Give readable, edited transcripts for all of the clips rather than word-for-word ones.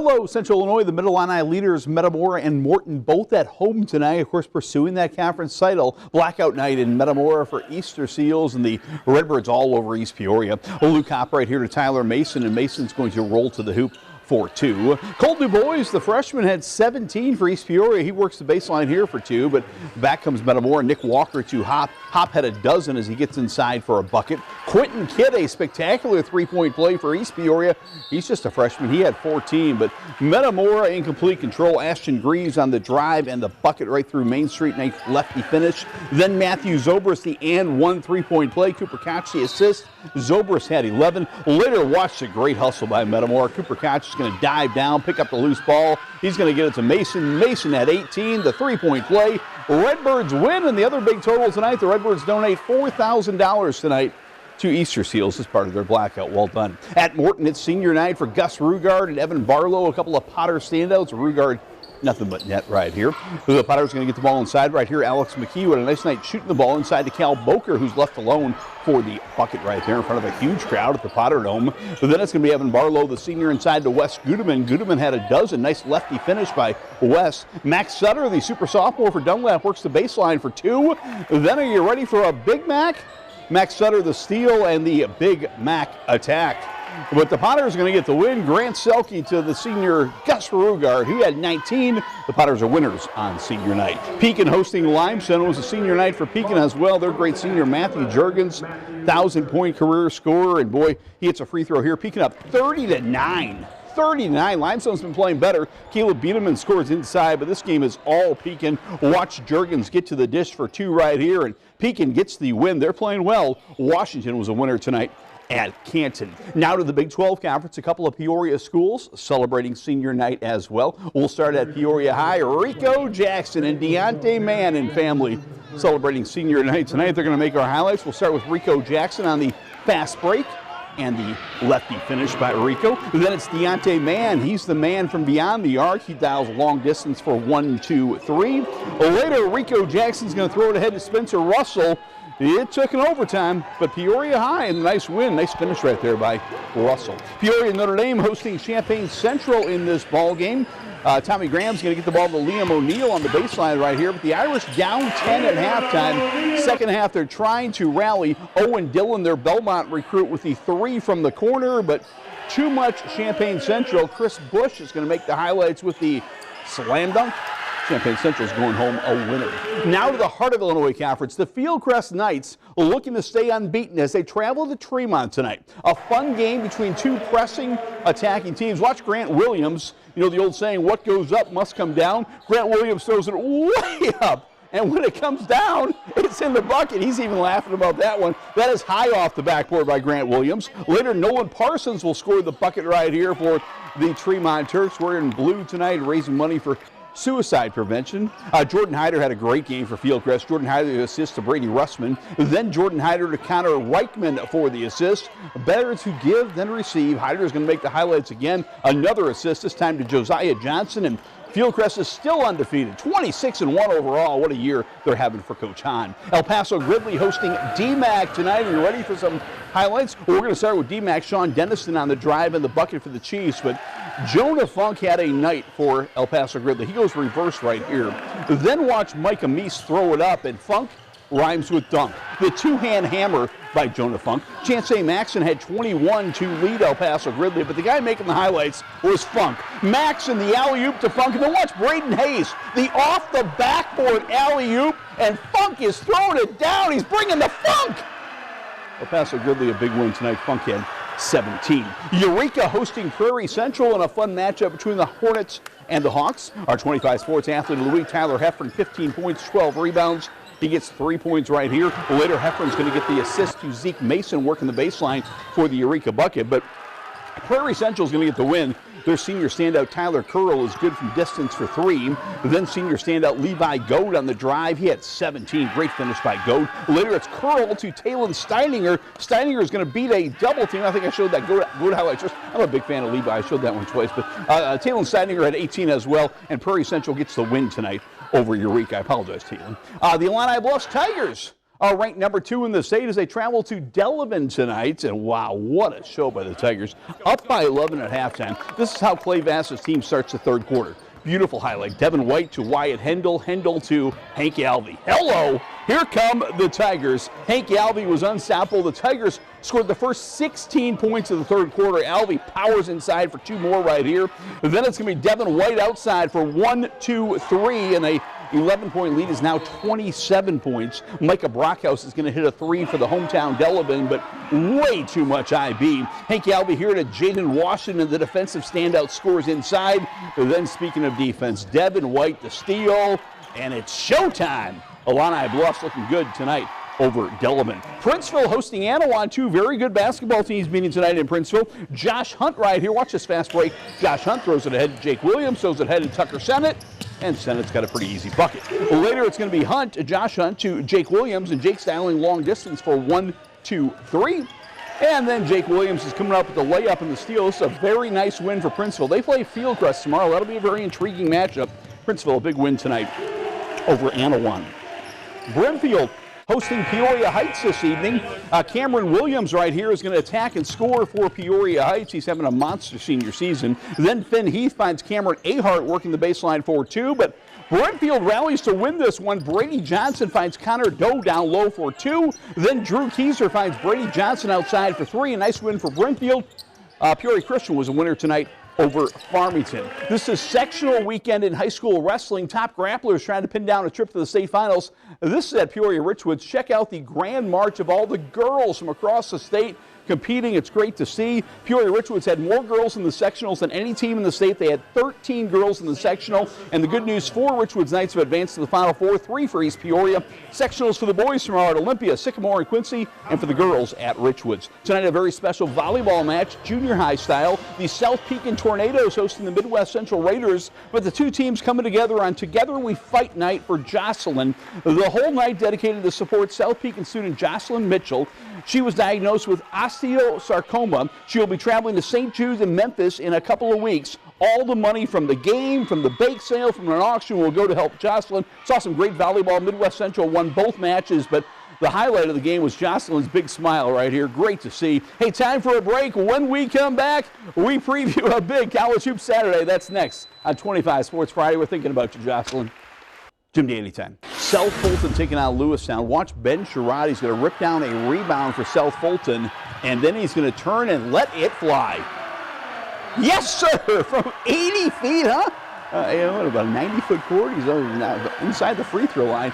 Hello, Central Illinois. The Mid-Illini leaders Metamora and Morton both at home tonight, of course, pursuing that conference title. Blackout night in Metamora for Easter Seals and the Redbirds all over East Peoria. Luke Hopp right here to Tyler Mason, and Mason's going to roll to the hoop for two. Colt DuBois, the freshman, had 17 for East Peoria. He works the baseline here for two, but back comes Metamora. Nick Walker to Hopp. Hopp had a dozen as he gets inside for a bucket. Quentin Kidd, a spectacular three-point play for East Peoria. He's just a freshman. He had 14, but Metamora in complete control. Ashton Greaves on the drive and the bucket right through Main Street. Nice lefty finish. Then Matthew Zobrist, the and one three-point play. Cooper Koch, the assist. Zobrist had 11. Later, watch a great hustle by Metamora. Cooper Koch is going to dive down, pick up the loose ball. He's going to get it to Mason. Mason at 18, the three-point play. Redbirds win, and the other big total tonight, the Redbirds donate $4,000 tonight to Easter Seals as part of their blackout. Well done. At Morton, it's senior night for Gus Rugard and Evan Barlow, a couple of Potter standouts. Rugard, nothing but net right here. The Potter's going to get the ball inside right here. Alex McKee with a nice night shooting the ball inside to Cal Boker, who's left alone for the bucket right there in front of a huge crowd at the Potter Dome. But then it's going to be Evan Barlow, the senior, inside to Wes Gudeman. Gudeman had a dozen. Nice lefty finish by Wes. Max Sutter, the super sophomore for Dunlap, works the baseline for two. Then are you ready for a Big Mac? Max Sutter, the steal, and the Big Mac attack. But the Potters are going to get the win. Grant Selke to the senior Gus Rugard, who had 19. The Potters are winners on senior night. Pekin hosting Limestone. It was a senior night for Pekin as well. Their great senior Matthew Juergens, 1,000-point career scorer, and boy, he hits a free throw here. Pekin up 30-9. 30-9. Limestone's been playing better. Caleb Biederman scores inside, but this game is all Pekin. Watch Juergens get to the dish for two right here, and Pekin gets the win. They're playing well. Washington was a winner tonight at Canton. Now to the Big 12 Conference, a couple of Peoria schools celebrating senior night as well. We'll start at Peoria High. Rico Jackson and Deontay Mann and family celebrating senior night tonight. They're going to make our highlights. We'll start with Rico Jackson on the fast break and the lefty finish by Rico. Then it's Deontay Mann. He's the man from beyond the arc. He dials long distance for 1, 2, 3. Later, Rico Jackson's going to throw it ahead to Spencer Russell. It took an overtime, but Peoria High, and a nice win. Nice finish right there by Russell. Peoria Notre Dame hosting Champaign Central in this ball game. Tommy Graham's going to get the ball to Liam O'Neill on the baseline right here, but the Irish down 10 at halftime. Second half, they're trying to rally. Owen Dillon, their Belmont recruit, with the three from the corner, but too much Champaign Central. Chris Bush is going to make the highlights with the slam dunk. Champaign Central's going home a winner. Now to the Heart of Illinois Conference. The Fieldcrest Knights looking to stay unbeaten as they travel to Tremont tonight. A fun game between two pressing, attacking teams. Watch Grant Williams. You know the old saying, what goes up must come down. Grant Williams throws it way up. And when it comes down, it's in the bucket. He's even laughing about that one. That is high off the backboard by Grant Williams. Later, Nolan Parsons will score the bucket right here for the Tremont Turks. We're in blue tonight, raising money for suicide prevention. Jordan Hyder had a great game for Fieldcrest. Jordan Hyder assists to Brady Russman. Then Jordan Hyder to Connor Reichman for the assist. Better to give than receive. Hyder is going to make the highlights again. Another assist, this time to Josiah Johnson. And Fieldcrest is still undefeated, 26-1 overall. What a year they're having for Coach Hahn. El Paso Gridley hosting DMAC tonight. Are you ready for some highlights? Well, we're going to start with DMAC. Sean Dennison on the drive and the bucket for the Chiefs, but Jonah Funk had a night for El Paso Gridley. He goes reverse right here. Then watch Micah Meese throw it up, and Funk rhymes with dunk. The two-hand hammer by Jonah Funk. Chance A. Maxson had 21 to lead El Paso Gridley, but the guy making the highlights was Funk. Maxson, the alley-oop to Funk, and then watch Braden Hayes, the off-the-backboard alley-oop, and Funk is throwing it down. He's bringing the Funk. El Paso Gridley, a big win tonight. Funk had 17. Eureka hosting Prairie Central in a fun matchup between the Hornets and the Hawks. Our 25 sports athlete of the week, Tyler Heffron, 15 points, 12 rebounds. He gets 3 points right here. Later, Heffron's going to get the assist to Zeke Mason working the baseline for the Eureka bucket. But Prairie Central's going to get the win. Their senior standout, Tyler Curl, is good from distance for 3. Then senior standout, Levi Goad on the drive. He had 17. Great finish by Goad. Later, it's Curl to Talon Steininger. Steininger is going to beat a double team. I think I showed that Goad highlight. I'm a big fan of Levi. I showed that one twice. But Talon Steininger had 18 as well. And Prairie Central gets the win tonight over Eureka. I apologize, Talon. The Illini Bluffs Tigers are ranked number 2 in the state as they travel to Delavan tonight. And wow, what a show by the Tigers. Up by 11 at halftime. This is how Clay Vass's team starts the third quarter. Beautiful highlight. Devin White to Wyatt Hendel. Hendel to Hank Alvey. Hello! Here come the Tigers. Hank Alvey was unstoppable. The Tigers scored the first 16 points of the third quarter. Alvey powers inside for 2 more right here. And then it's going to be Devin White outside for 1, 2, 3. And a 11-point lead is now 27 points. Micah Brockhouse is going to hit a 3 for the hometown Delavan, but way too much IB. Hank Alvey here to Jaden Washington, the defensive standout, scores inside. But then speaking of defense, Devin White the steal, and it's showtime. Illini Bluffs looking good tonight over Delavan. Princeville hosting Anawan, 2 very good basketball teams meeting tonight in Princeville. Josh Hunt right here. Watch this fast break. Josh Hunt throws it ahead to Jake Williams, throws it ahead to Tucker Sennett, and Sennett's got a pretty easy bucket. Later it's going to be Josh Hunt to Jake Williams, and Jake's dialing long distance for 1, 2, 3. And then Jake Williams is coming up with the layup and the steal. This is a very nice win for Princeville. They play Fieldcrest tomorrow. That'll be a very intriguing matchup. Princeville, a big win tonight over Anawan. Brimfield hosting Peoria Heights this evening. Cameron Williams right here is going to attack and score for Peoria Heights. He's having a monster senior season. Then Finn Heath finds Cameron Ahart working the baseline for 2, but Brimfield rallies to win this one. Brady Johnson finds Connor Doe down low for 2. Then Drew Kieser finds Brady Johnson outside for 3. A nice win for Brimfield. Peoria Christian was a winner tonight over Farmington. This is sectional weekend in high school wrestling. Top grapplers trying to pin down a trip to the state finals. This is at Peoria Richwoods. Check out the grand march of all the girls from across the state competing. It's great to see. Peoria Richwoods had more girls in the sectionals than any team in the state. They had 13 girls in the sectional. And the good news, 4 Richwoods Knights have advanced to the Final Four, 3 for East Peoria. Sectionals for the boys tomorrow at Olympia, Sycamore, and Quincy, and for the girls at Richwoods. Tonight, a very special volleyball match, junior high style. The South Pekin Tornadoes hosting the Midwest Central Raiders, but the 2 teams coming together on Together We Fight night for Jocelyn. The whole night dedicated to support South Pekin student Jocelyn Mitchell. She was diagnosed with osteosarcoma. She'll be traveling to St. Jude's in Memphis in a couple of weeks. All the money from the game, from the bake sale, from an auction will go to help Jocelyn. Saw some great volleyball. Midwest Central won both matches, but the highlight of the game was Jocelyn's big smile right here. Great to see. Hey, time for a break. When we come back, we preview a big College Hoops Saturday. That's next on 25 Sports Friday. We're thinking about you, Jocelyn. Jim Dandy time. South Fulton taking on Lewistown. Watch Ben Sherrod. He's going to rip down a rebound for South Fulton, and then he's going to turn and let it fly. Yes, sir, from 80 feet, huh? About a 90-foot court. He's inside the free throw line.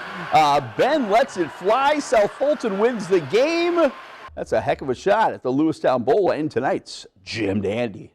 Ben lets it fly. South Fulton wins the game. That's a heck of a shot at the Lewistown Bowl and tonight's Jim Dandy.